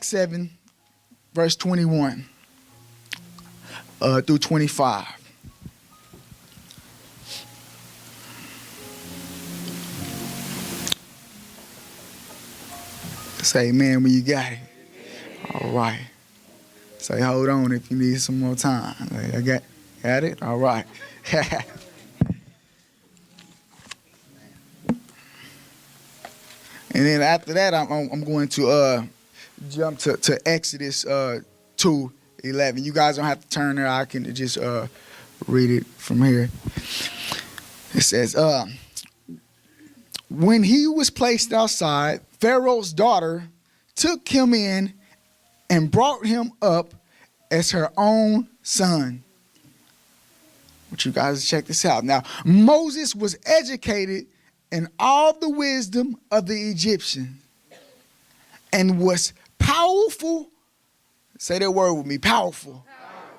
Acts 7, verse 21 through 25. Say amen when you got it. All right. Say hold on if you need some more time. I got it? All right. And then after that, I'm going to jump to Exodus 2:11. You guys don't have to turn there. I can just read it from here. It says, when he was placed outside, Pharaoh's daughter took him in and brought him up as her own son. But you guys check this out. Now, Moses was educated in all the wisdom of the Egyptian and was powerful. Say that word with me, powerful.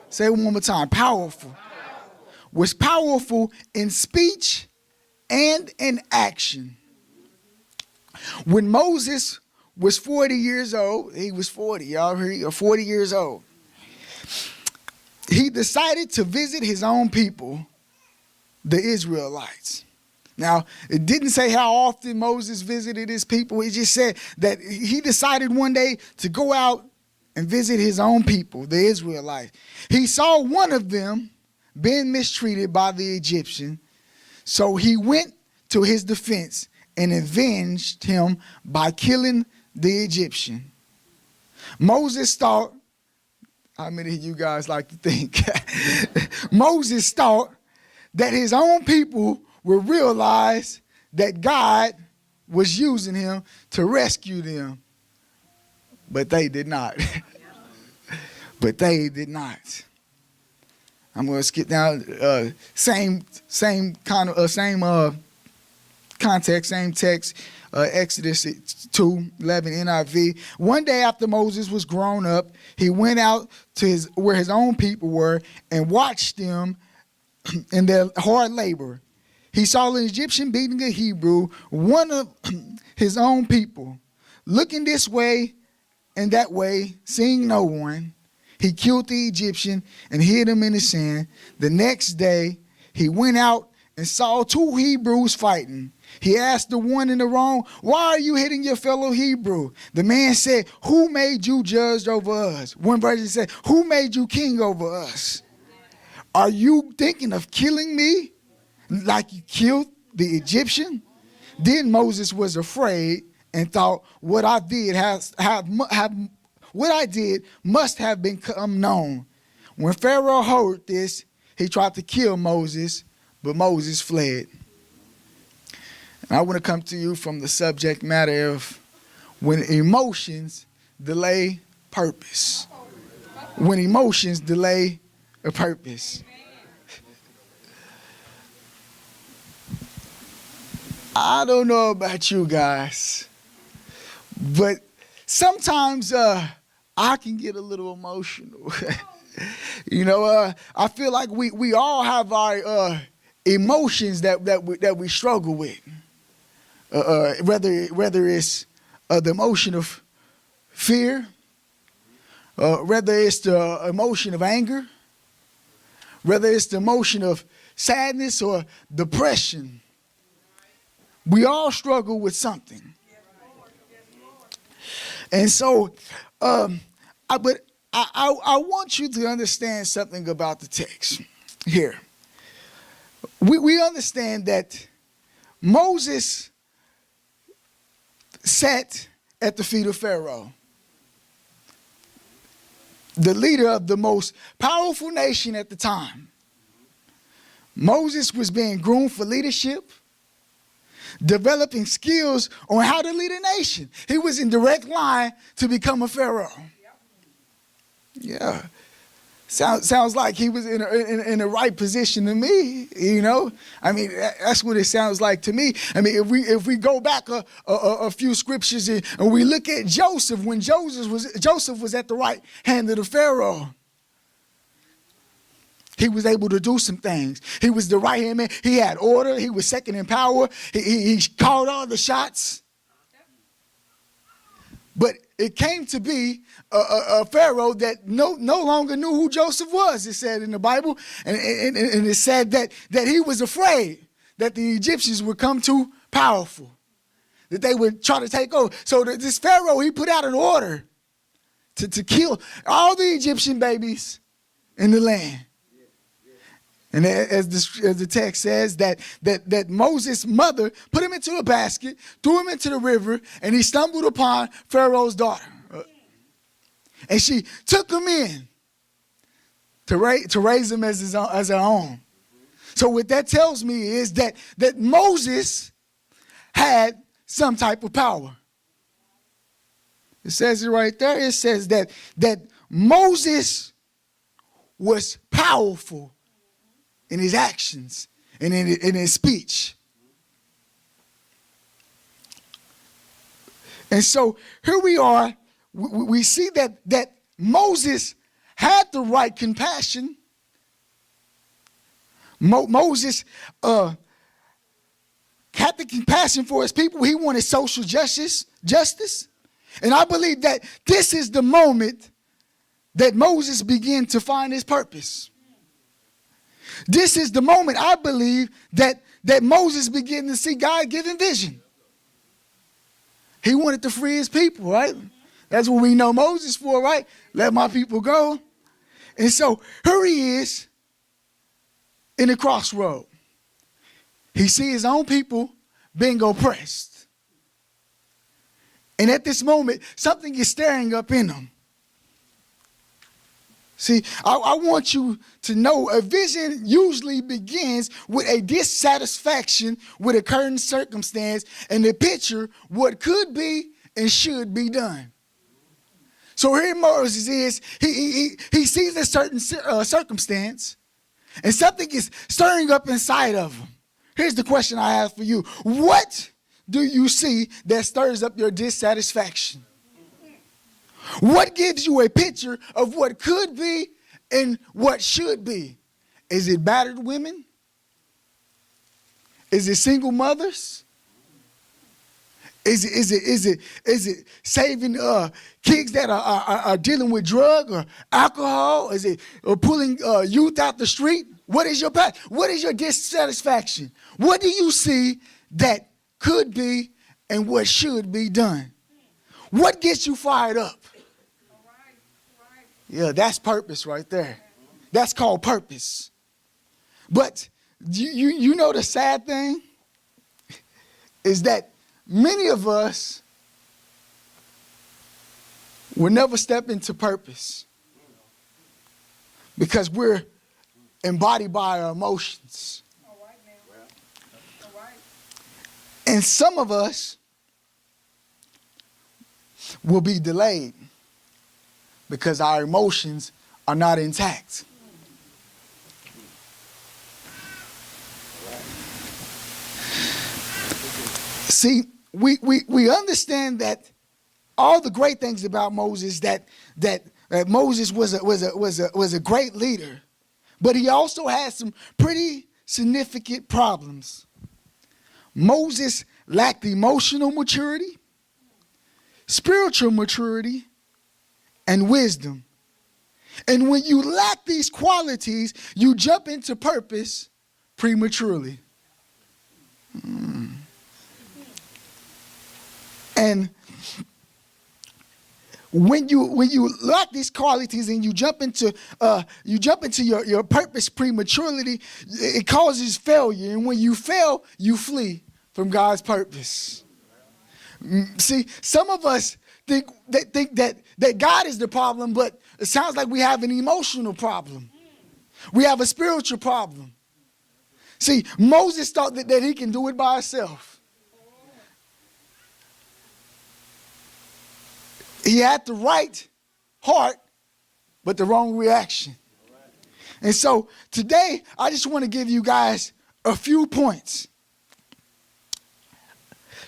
Say it one more time, powerful. Was powerful in speech and in action. When Moses was 40 years old, he was 40, y'all heard, 40 years old. He decided to visit his own people, the Israelites. Now, it didn't say how often Moses visited his people. It just said that he decided one day to go out and visit his own people, the Israelites. He saw one of them being mistreated by the Egyptian, so he went to his defense and avenged him by killing the Egyptian. Moses thought, how many of you guys like to think? Moses thought that his own people would realize that God was using him to rescue them. But they did not. But they did not. I'm going to skip down. Same context, same text. Exodus 2:11 NIV. One day after Moses was grown up, he went out to where his own people were and watched them in their hard labor. He saw an Egyptian beating a Hebrew, one of his own people. Looking this way and that way, seeing no one, he killed the Egyptian and hid him in the sand. The next day, he went out and saw two Hebrews fighting. He asked the one in the wrong, "Why are you hitting your fellow Hebrew?" The man said, "Who made you judge over us?" One version said, "Who made you king over us? Are you thinking of killing me like you killed the Egyptian?" Then Moses was afraid and thought, what I did must have become known. When Pharaoh heard this, he tried to kill Moses, but Moses fled. And I want to come to you from the subject matter of when emotions delay purpose. When emotions delay a purpose. I don't know about you guys, but sometimes I can get a little emotional. I feel like we all have our emotions that we struggle with. Whether it's the emotion of fear, whether it's the emotion of anger, whether it's the emotion of sadness or depression. We all struggle with something. And so, I want you to understand something about the text here. We understand that Moses sat at the feet of Pharaoh, the leader of the most powerful nation at the time. Moses was being groomed for leadership, developing skills on how to lead a nation. He was in direct line to become a Pharaoh. Yeah. Sounds like he was in the right position to me, I mean, that's what it sounds like to me. I mean, if we go back a few scriptures and we look at Joseph, when Joseph was at the right hand of the Pharaoh, he was able to do some things. He was the right hand man. He had order. He was second in power. He called all the shots. But it came to be a Pharaoh that no longer knew who Joseph was, it said in the Bible. And it said that he was afraid that the Egyptians would come too powerful, that they would try to take over. So this Pharaoh, he put out an order to kill all the Egyptian babies in the land. And as the text says, that Moses' mother put him into a basket, threw him into the river, and he stumbled upon Pharaoh's daughter. And she took him in to raise him as her own. So what that tells me is that Moses had some type of power. It says it right there. It says that Moses was powerful in his actions and in his speech. And so here we are. We see that Moses had the right compassion. Moses had the compassion for his people. He wanted social justice. And I believe that this is the moment that Moses began to find his purpose. This is the moment, I believe, that Moses began to see God-given vision. He wanted to free his people, right? That's what we know Moses for, right? Let my people go. And so here he is in the crossroad. He sees his own people being oppressed. And at this moment, something is stirring up in him. See, I want you to know a vision usually begins with a dissatisfaction with a current circumstance and the picture what could be and should be done. So here Moses is, he sees a certain circumstance and something is stirring up inside of him. Here's the question I have for you. What do you see that stirs up your dissatisfaction? What gives you a picture of what could be and what should be? Is it battered women? Is it single mothers? Is it saving kids that are dealing with drug or alcohol? Is it pulling youth out the street? What is your path? What is your dissatisfaction? What do you see that could be and what should be done? What gets you fired up? Yeah, that's purpose right there. That's called purpose. But you know the sad thing is that many of us will never step into purpose because we're embodied by our emotions. All right, man. All right. And some of us will be delayed because our emotions are not intact. See, we understand that all the great things about Moses, that Moses was a great leader, but he also had some pretty significant problems. Moses lacked emotional maturity, spiritual maturity, and wisdom. And when you lack these qualities, you jump into purpose prematurely. And when you lack these qualities and you jump into your purpose prematurely, it causes failure. And when you fail, you flee from God's purpose. See, some of us think that God is the problem, but it sounds like we have an emotional problem. We have a spiritual problem. See, Moses thought that he can do it by himself. He had the right heart, but the wrong reaction. And so today, I just want to give you guys a few points.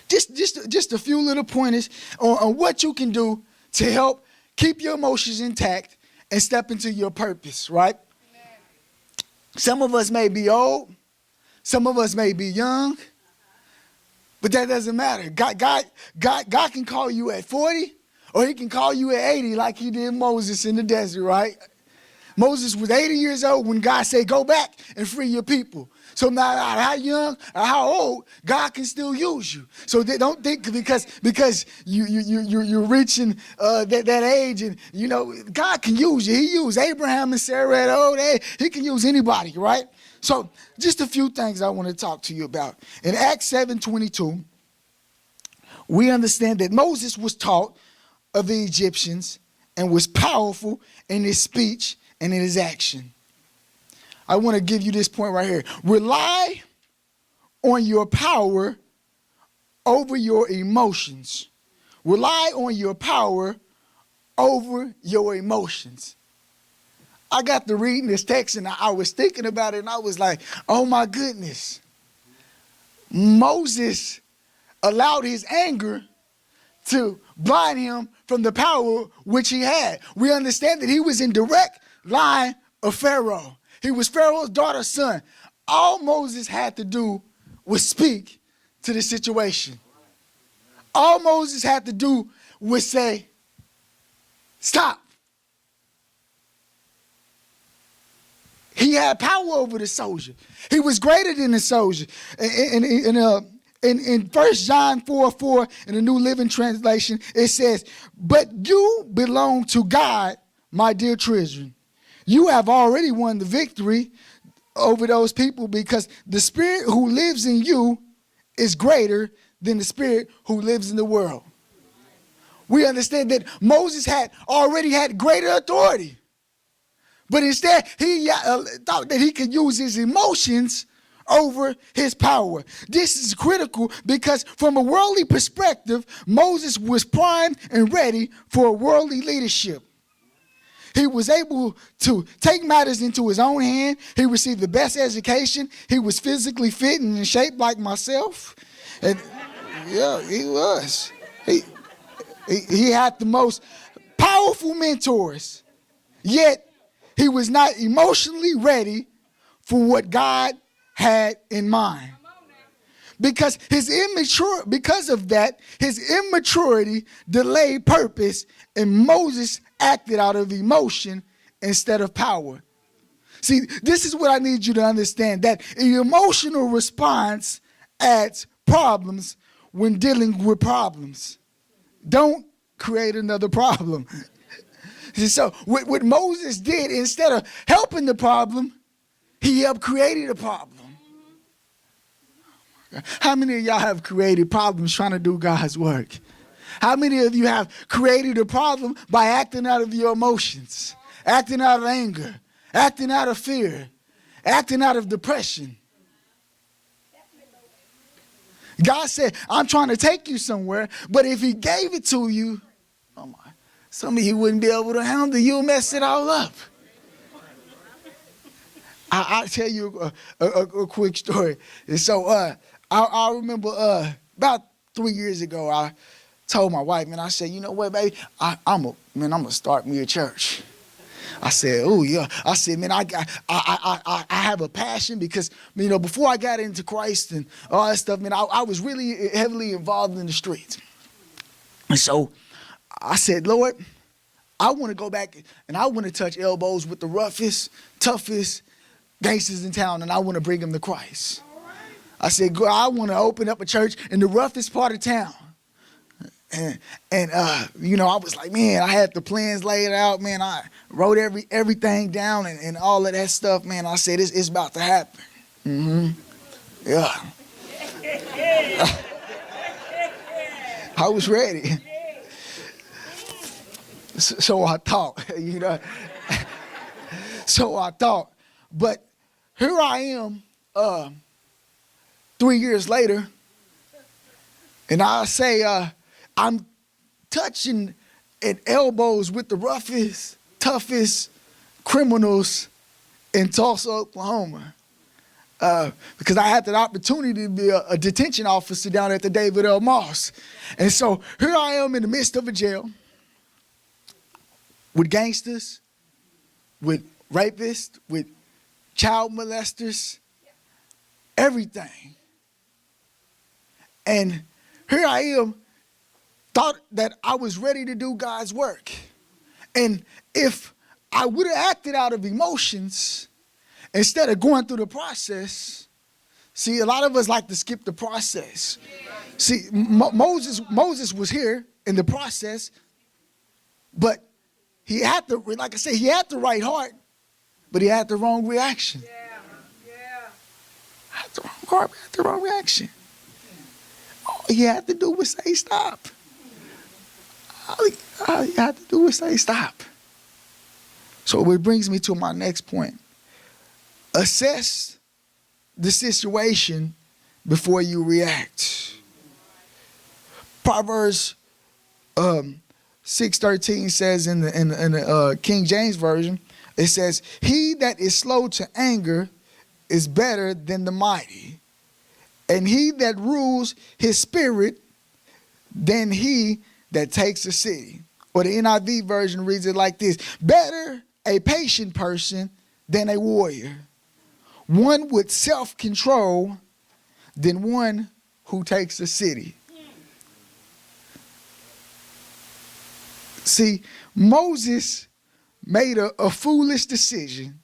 Just a few little pointers on what you can do to help keep your emotions intact and step into your purpose, right? Amen. Some of us may be old. Some of us may be young. But that doesn't matter. God can call you at 40 Or he can call you at 80 like he did Moses in the desert, right? Moses was 80 years old when God said, go back and free your people. So no matter how young or how old, God can still use you. So they don't think because you're reaching that age, and God can use you. He used Abraham and Sarah at old age. He can use anybody, right? So just a few things I want to talk to you about. In Acts 7:22, we understand that Moses was taught of the Egyptians and was powerful in his speech and in his action. I want to give you this point right here. Rely on your power over your emotions. Rely on your power over your emotions. I got to reading this text and I was thinking about it and I was like, oh my goodness. Moses allowed his anger to blind him from the power which he had. We understand that he was in direct line of Pharaoh. He was Pharaoh's daughter's son. All Moses had to do was speak to the situation. All Moses had to do was say, stop. He had power over the soldier. He was greater than the soldier. In 1 John 4:4 in the New Living Translation, it says, but you belong to God, my dear children. You have already won the victory over those people because the spirit who lives in you is greater than the spirit who lives in the world. We understand that Moses had already had greater authority. But instead, he thought that he could use his emotions over his power. This is critical because from a worldly perspective, Moses was primed and ready for worldly leadership. He was able to take matters into his own hand. He received the best education. He was physically fit and in shape like myself. And yeah, he was. He had the most powerful mentors. Yet, he was not emotionally ready for what God had in mind. Because of that, his immaturity delayed purpose, and Moses acted out of emotion instead of power. See, this is what I need you to understand, that an emotional response adds problems when dealing with problems. Don't create another problem. So what Moses did, instead of helping the problem, he helped create a problem. How many of y'all have created problems trying to do God's work? How many of you have created a problem by acting out of your emotions, acting out of anger, acting out of fear, acting out of depression? God said, I'm trying to take you somewhere, but if he gave it to you, oh my, some of you wouldn't be able to handle it. You'll mess it all up. I'll tell you a quick story. And so I remember about 3 years ago, I told my wife, man, I said, you know what, baby, I'm gonna start me a church. I said, oh yeah. I said, man, I have a passion because, before I got into Christ and all that stuff, man, I was really heavily involved in the streets. And so I said, Lord, I want to go back and I want to touch elbows with the roughest, toughest gangsters in town, and I want to bring them to Christ. I said, God, I want to open up a church in the roughest part of town. And I was like, man, I had the plans laid out, man. I wrote everything down and all of that stuff, man. I said, it's about to happen. Yeah. I was ready. So I thought, So I thought. But here I am 3 years later, and I say, I'm touching at elbows with the roughest, toughest criminals in Tulsa, Oklahoma. Because I had that opportunity to be a detention officer down at the David L. Moss. And so here I am in the midst of a jail with gangsters, with rapists, with child molesters, everything. And here I am thought that I was ready to do God's work. And if I would have acted out of emotions instead of going through the process, see, a lot of us like to skip the process. See, Moses was here in the process, but he had the, like I said, he had the right heart, but he had the wrong reaction. Had the wrong heart, had the wrong reaction. All he had to do was say stop. All he had to do was say stop. So it brings me to my next point. Assess the situation before you react. Proverbs 6:13 says in the King James Version, it says, "He that is slow to anger is better than the mighty, and he that rules his spirit than he that takes a city." Or the NIV version reads it like this: "Better a patient person than a warrior, one with self-control than one who takes a city." See, Moses made a foolish decision.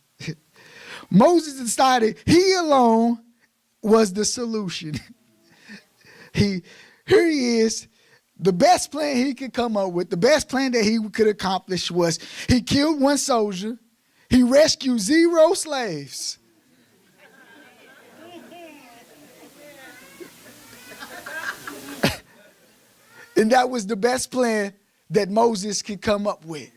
Moses decided he alone was the solution. Here he is. The best plan he could come up with, the best plan that he could accomplish was he killed one soldier, he rescued 0 slaves. And that was the best plan that Moses could come up with.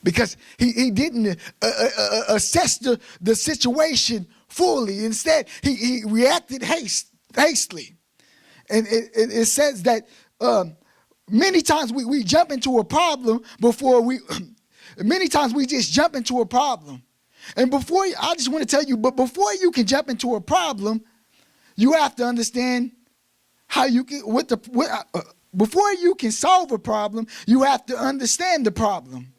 Because he didn't assess the situation fully. Instead, he reacted hastily. And it says that many times we jump into a problem before many times we just jump into a problem. And I just want to tell you, but before you can jump into a problem, you have to understand how you can, before you can solve a problem, you have to understand the problem.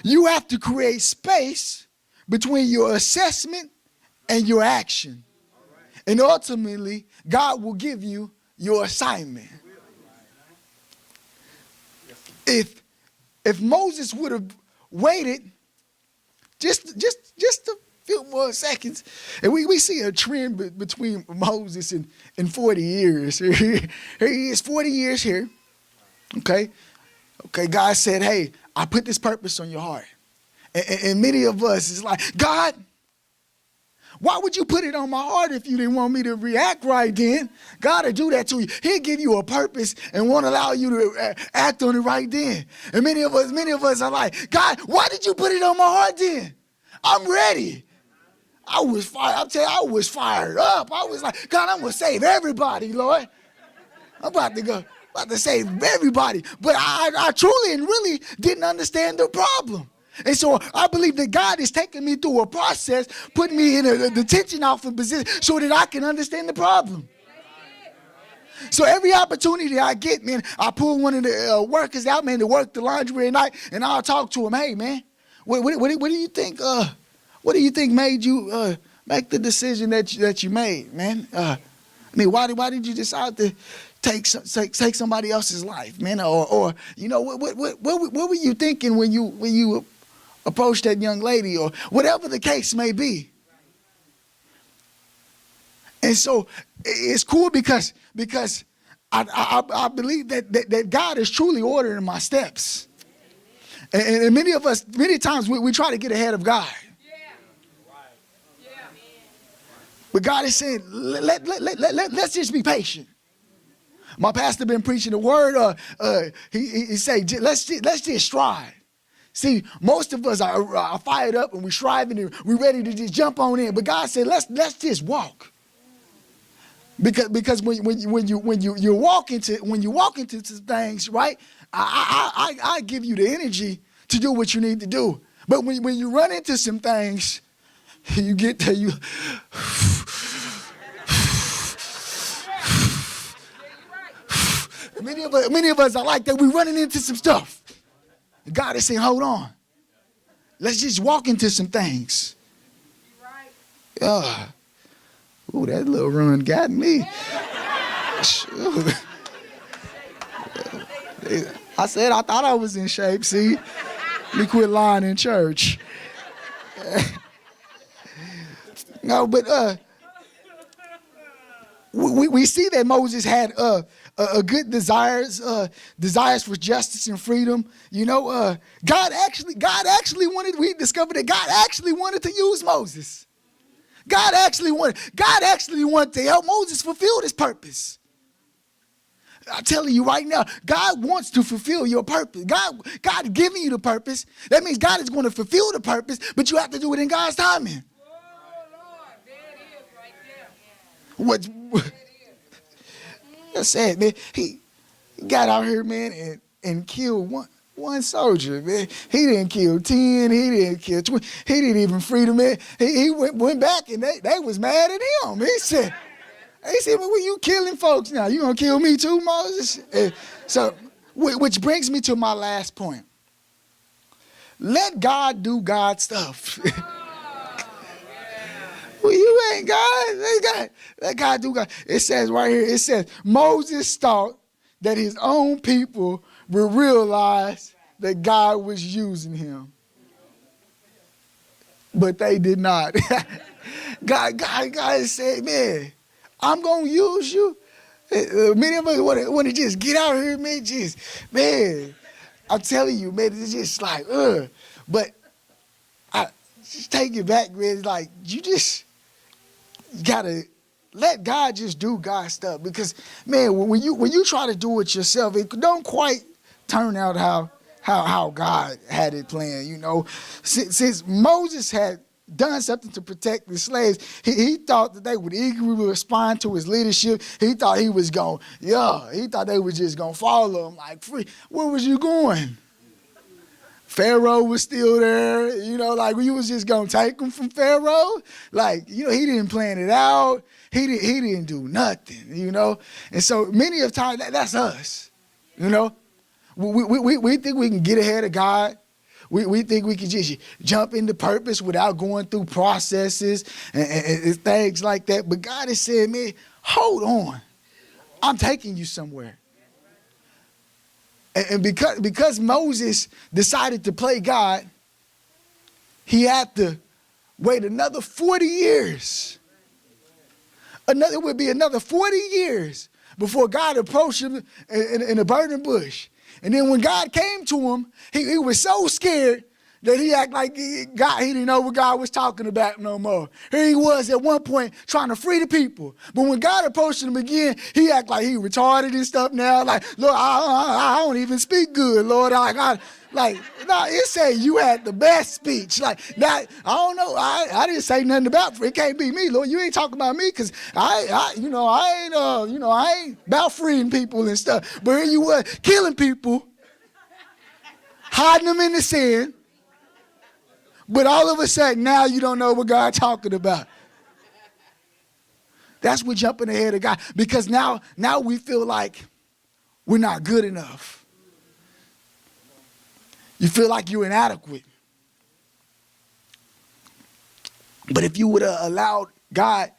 You have to create space between your assessment and your action. And ultimately, God will give you your assignment. If Moses would have waited just a few more seconds, and we see a trend between Moses and 40 years. Here he is, 40 years here. Okay, God said, "Hey, I put this purpose on your heart." And many of us is like, "God, why would you put it on my heart if you didn't want me to react right then?" God will do that to you. He'll give you a purpose and won't allow you to act on it right then. And many of us are like, "God, why did you put it on my heart then? I'm ready." I was fired. I'll tell you, I was fired up. I was like, "God, I'm going to save everybody, Lord. I'm about to save everybody." But I truly and really didn't understand the problem. And so I believe that God is taking me through a process, putting me in a detention outfit position so that I can understand the problem. So every opportunity I get, man, I pull one of the workers out, man, to work the laundry at night, and I'll talk to him. "Hey, man, what do you think? What do you think made you make the decision that you made, man? Why did you decide to take somebody else's life, man? Or you know, what were you thinking when you approached that young lady, or whatever the case may be?" And so it's cool because I believe that God is truly ordering my steps. And many times we try to get ahead of God. But God is saying, let's just be patient. My pastor been preaching the word. He say, let's just strive. See, most of us are fired up and we're striving and we're ready to just jump on in. But God said, let's just walk. Because when you walk into things, right? I give you the energy to do what you need to do. But when you run into some things, you get there, you. Many of us are like that. We're running into some stuff. God is saying, hold on. Let's just walk into some things. Ooh, that little run got me. I said I thought I was in shape. See, we quit lying in church. No, but we see that Moses had a good desires for justice and freedom. You know, God actually wanted. We discovered that God actually wanted to use Moses. God actually wanted to help Moses fulfill this purpose. I'm telling you right now, God wants to fulfill your purpose. God giving you the purpose. That means God is going to fulfill the purpose, but you have to do it in God's timing. What's that's sad, man. He got out here, man, and killed one soldier, man. He didn't kill 10. He didn't kill 20. He didn't even free the man. He went back, and they was mad at him. He said, well, you killing folks now. You gonna kill me too, Moses? So, which brings me to my last point. Let God do God stuff. Well, you ain't God. Let God do God. It says right here, it says, Moses thought that his own people would realize that God was using him. But they did not. God said, man, I'm going to use you. Many of us want to just get out here, man, I'm telling you, man, it's just like, But I just take it back, man. It's like, you gotta let God just do God stuff, because man, when you try to do it yourself, it don't quite turn out how God had it planned. You know, since Moses had done something to protect the slaves, he thought that they would eagerly respond to his leadership. He thought he thought they were just gonna follow him like free. Where was you going? Pharaoh was still there, you know, like you was just gonna take him from Pharaoh. Like, you know, he didn't plan it out. He didn't do nothing, you know. And so many of times that's us, you know. We think we can get ahead of God. We think we can just jump into purpose without going through processes and things like that. But God has said, man, hold on. I'm taking you somewhere. And because Moses decided to play God, he had to wait another 40 years. It would be another 40 years before God approached him in a burning bush. And then when God came to him, he was so scared that he acted like he didn't know what God was talking about no more. Here he was at one point trying to free the people. But when God approached him again, he acted like he retarded and stuff now. Like, Lord, I don't even speak good, Lord. It said you had the best speech. Like, I don't know. I didn't say nothing about it. It can't be me, Lord. You ain't talking about me, because I ain't about freeing people and stuff. But here you were killing people, hiding them in the sand. But all of a sudden, now you don't know what God's talking about. That's what jumping ahead of God. Because now we feel like we're not good enough. You feel like you're inadequate. But if you would have allowed God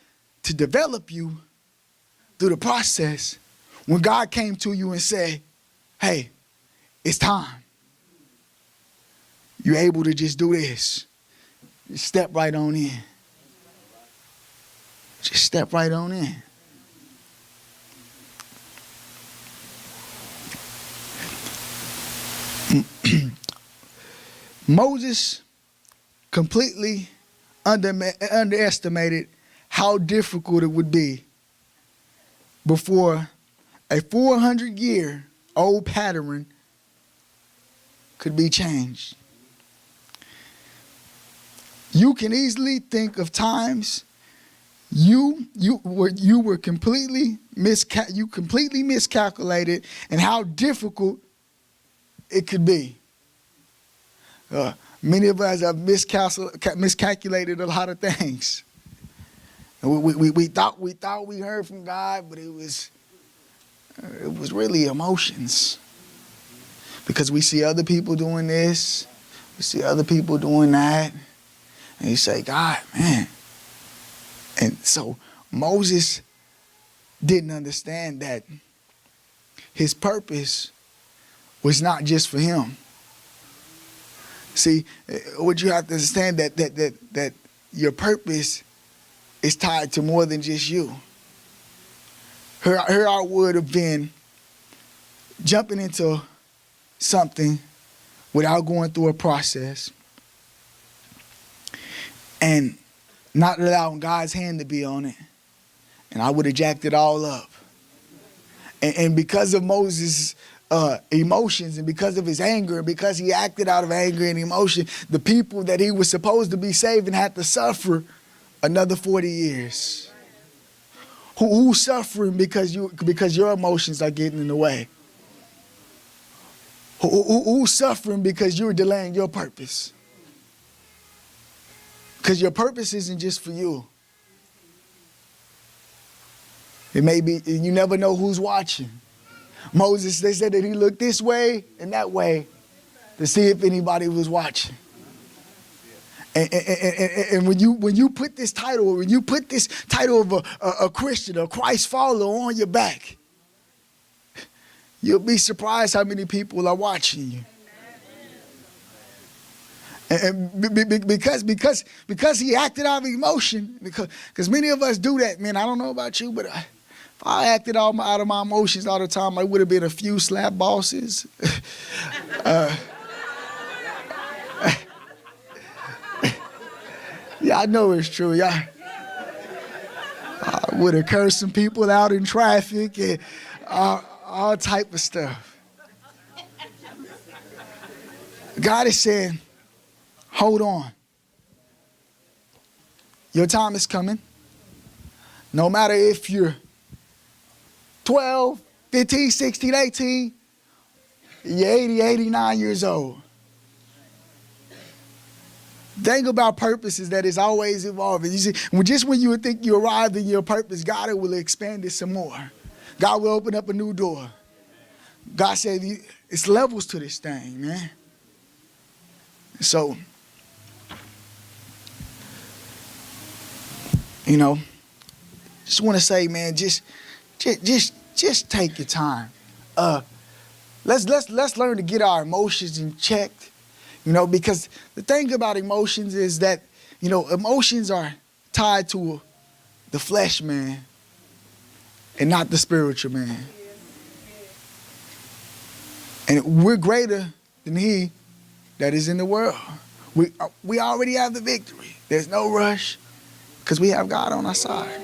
to develop you through the process, when God came to you and said, hey, it's time, you're able to just do this. Just step right on in. Just step right on in. Moses completely underestimated how difficult it would be before a 400-year-old pattern could be changed. You can easily think of times you were completely miscalculated and how difficult it could be. Many of us have miscalculated a lot of things. And we thought we heard from God, but it was really emotions. Because we see other people doing this, we see other people doing that, and you say, God, man. And so Moses didn't understand that his purpose was not just for him. See, what you have to understand that your purpose is tied to more than just you. Here I would have been jumping into something without going through a process and not allowing God's hand to be on it. And I would have jacked it all up. And because of Moses' emotions and because of his anger and because he acted out of anger and emotion, the people that he was supposed to be saving had to suffer another 40 years. Who's suffering because your emotions are getting in the way? Who's suffering because you're delaying your purpose? Because your purpose isn't just for you. It may be, you never know who's watching. Moses, they said that he looked this way and that way to see if anybody was watching. And when you put this title, of a Christian, a Christ follower on your back, you'll be surprised how many people are watching you. And because he acted out of emotion, because many of us do that, man. I don't know about you, but if I acted out of my emotions all the time, I would have been a few slap bosses. Yeah, I know it's true. Yeah, I would have cursed some people out in traffic and all type of stuff. God is saying, hold on. Your time is coming. No matter if you're 12, 15, 16, 18, you're 80, 89 years old. The thing about purpose is that it's always evolving. You see, just when you would think you arrived in your purpose, God will expand it some more. God will open up a new door. God said it's levels to this thing, man. So, just want to say, man, just take your time. Let's learn to get our emotions in check. Because the thing about emotions is that, emotions are tied to the flesh man and not the spiritual man. And we're greater than he that is in the world. We already have the victory. There's no rush because we have God on our side.